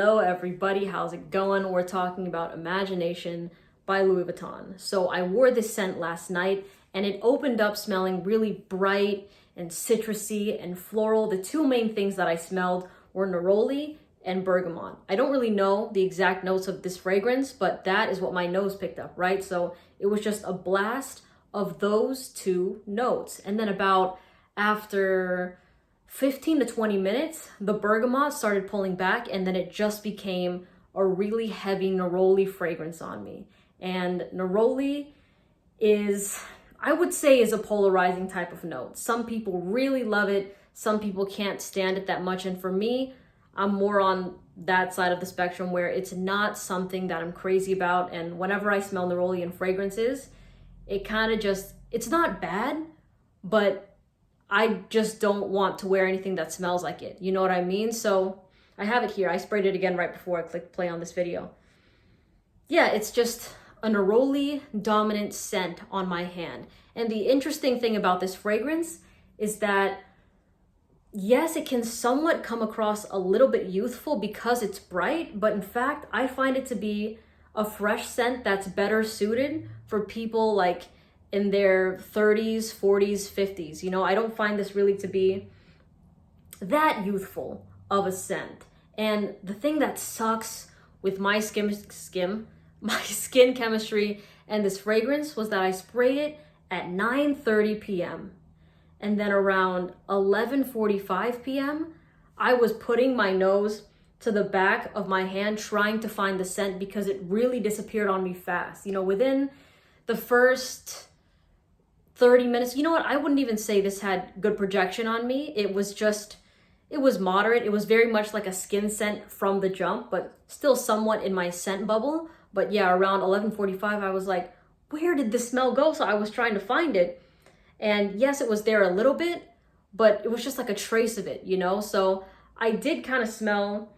Hello everybody, how's it going? We're talking about Imagination by Louis Vuitton. So I wore this scent last night and it opened up smelling really bright and citrusy and floral. The two main things that I smelled were neroli and bergamot. I don't really know the exact notes of this fragrance, but that is what my nose picked up, right? So it was just a blast of those two notes. And then about after 15 to 20 minutes, the bergamot started pulling back and then it just became a really heavy neroli fragrance on me. And neroli is, I would say, is a polarizing type of note. Some people really love it. Some people can't stand it that much. And for me, I'm more on that side of the spectrum where it's not something that I'm crazy about. And whenever I smell neroli in fragrances, it kind of just, it's not bad, but I just don't want to wear anything that smells like it. You know what I mean? So I have it here. I sprayed it again right before I clicked play on this video. Yeah, it's just a neroli dominant scent on my hand. And the interesting thing about this fragrance is that, yes, it can somewhat come across a little bit youthful because it's bright, but in fact, I find it to be a fresh scent that's better suited for people like in their 30s, 40s, 50s. You know, I don't find this really to be that youthful of a scent. And the thing that sucks with my skin chemistry and this fragrance was that I sprayed it at 9:30 p.m. And then around 11:45 p.m., I was putting my nose to the back of my hand trying to find the scent because it really disappeared on me fast. You know, within the first 30 minutes, you know what? I wouldn't even say this had good projection on me. It was moderate. It was very much like a skin scent from the jump, but still somewhat in my scent bubble. But yeah, around 11:45, I was like, where did this smell go? So I was trying to find it. And yes, it was there a little bit, but it was just like a trace of it, you know? So I did kind of smell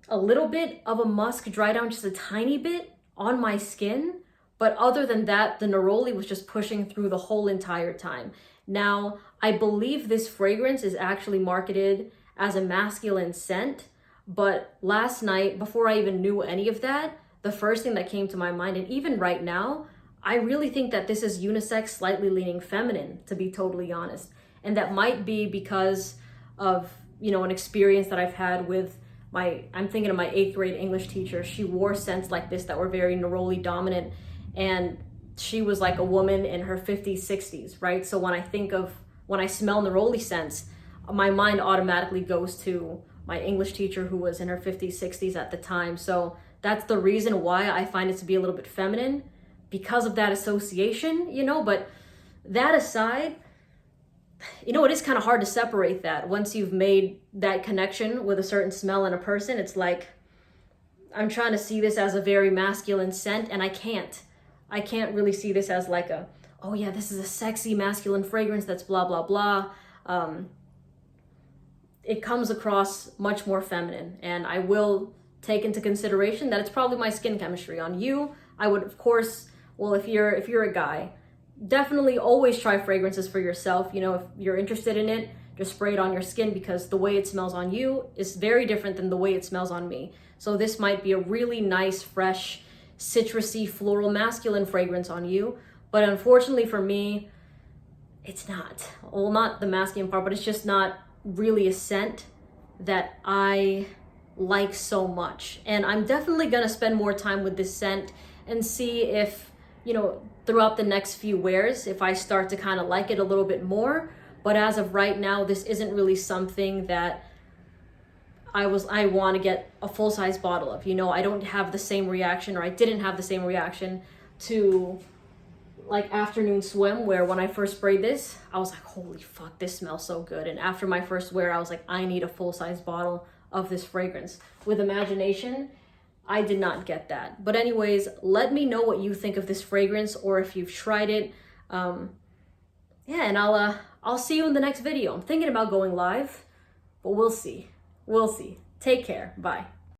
a little bit of a musk dry down, just a tiny bit on my skin. But other than that, the neroli was just pushing through the whole entire time. Now, I believe this fragrance is actually marketed as a masculine scent, but last night, before I even knew any of that, the first thing that came to my mind, and even right now, I really think that this is unisex, slightly leaning feminine, to be totally honest. And that might be because of, you know, an experience that I've had with I'm thinking of my 8th grade English teacher. She wore scents like this that were very neroli dominant. And she was like a woman in her 50s, 60s, right? So when I smell neroli scents, my mind automatically goes to my English teacher who was in her 50s, 60s at the time. So that's the reason why I find it to be a little bit feminine, because of that association, you know. But that aside, you know, it is kind of hard to separate that. Once you've made that connection with a certain smell in a person, it's like, I'm trying to see this as a very masculine scent, and I can't really see this as like oh yeah, this is a sexy masculine fragrance that's blah, blah, blah. It comes across much more feminine, and I will take into consideration that it's probably my skin chemistry. On you, I would, of course, well, if you're a guy, definitely always try fragrances for yourself. You know, if you're interested in it, just spray it on your skin, because the way it smells on you is very different than the way it smells on me. So this might be a really nice, fresh, citrusy, floral, masculine fragrance on you, but unfortunately for me, it's not. Well, not the masculine part, but it's just not really a scent that I like so much. And I'm definitely gonna spend more time with this scent and see if, you know, throughout the next few wears, if I start to kind of like it a little bit more. But as of right now, this isn't really something that I want to get a full-size bottle of. You know, I don't have the same reaction, or I didn't have the same reaction to like afternoon swim, where when I first sprayed this, I was like, holy fuck, this smells so good. And after my first wear, I was like, I need a full-size bottle of this fragrance. With Imagination, I did not get that. But anyways, let me know what you think of this fragrance, or if you've tried it. Yeah, and I'll see you in the next video. I'm thinking about going live, but we'll see. We'll see. Take care. Bye.